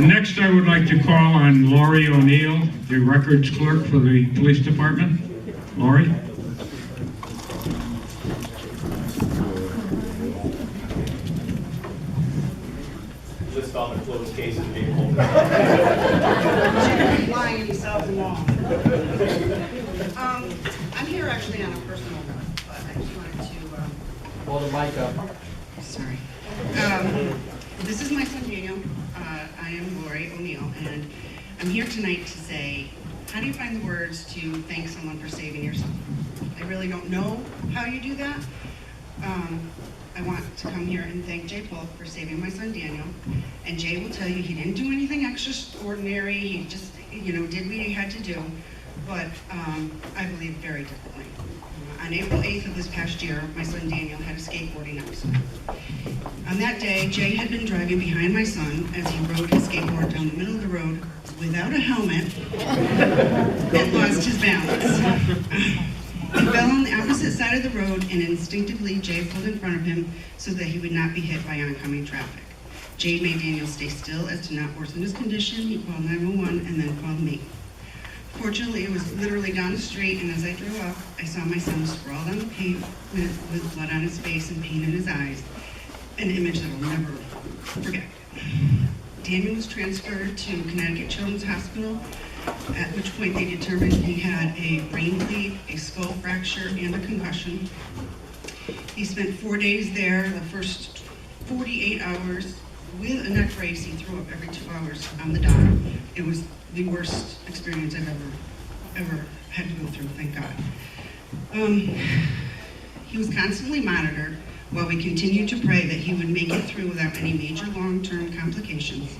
And next, I would like to call on Lori O'Neill, the records clerk for the police department. Lori? List all the closed cases being pulled. Lying, he solved them all. I'm here actually on a personal note, but I just wanted to, Hold the mic up. sorry. This is my son Daniel. I am Lori O'Neill, and I'm here tonight to say, how do you find the words to thank someone for saving your son? I really don't know how you do that. I want to come here and thank Jay Polke for saving my son Daniel. And Jay will tell you he didn't do anything extraordinary. He just, did what he had to do. But I believe very differently. On April 8th of this past year, my son Daniel had a skateboarding accident. On that day, Jay had been driving behind my son as he rode his skateboard down the middle of the road without a helmet and lost his balance. He fell on the opposite side of the road, and instinctively Jay pulled in front of him so that he would not be hit by oncoming traffic. Jay made Daniel stay still as to not worsen his condition. He called 911 and then called me. Fortunately, it was literally down the street, and as I drove up, I saw my son sprawled on the pavement with blood on his face and pain in his eyes, an image that I'll never forget. Daniel was transferred to Connecticut Children's Hospital, at which point they determined he had a brain bleed, a skull fracture, and a concussion. He spent 4 days there. The first 48 hours with a neck brace he threw up every 2 hours on the dot. It was the worst experience I've ever had to go through, thank God. He was constantly monitored while we continued to pray that he would make it through without any major long-term complications.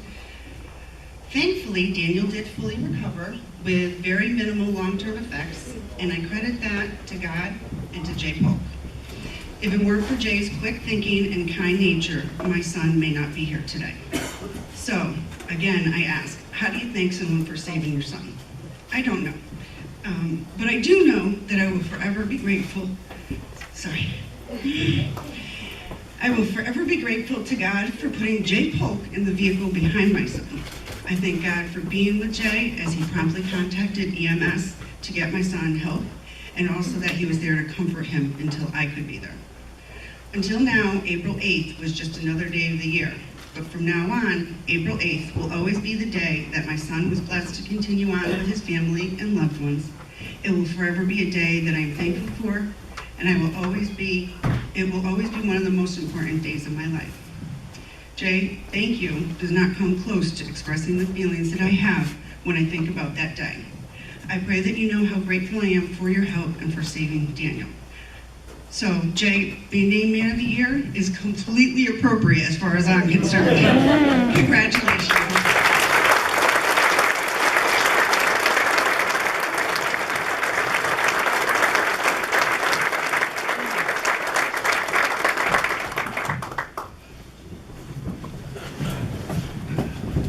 Thankfully, Daniel did fully recover with very minimal long-term effects, and I credit that to God and to Jay Polke. If it weren't for Jay's quick thinking and kind nature, my son may not be here today. So, again, I ask, how do you thank someone for saving your son? I don't know. But I do know that I will forever be grateful. Sorry. I will forever be grateful to God for putting Jay Polke in the vehicle behind my son. I thank God for being with Jay as he promptly contacted EMS to get my son help, and also that he was there to comfort him until I could be there. Until now, April 8th was just another day of the year. But from now on, April 8th will always be the day that my son was blessed to continue on with his family and loved ones. It will forever be a day that I am thankful for, and it will always be one of the most important days of my life. Jay, thank you does not come close to expressing the feelings that I have when I think about that day. I pray that you know how grateful I am for your help and for saving Daniel. So, Jay, being named Man of the Year is completely appropriate as far as I'm concerned. Congratulations.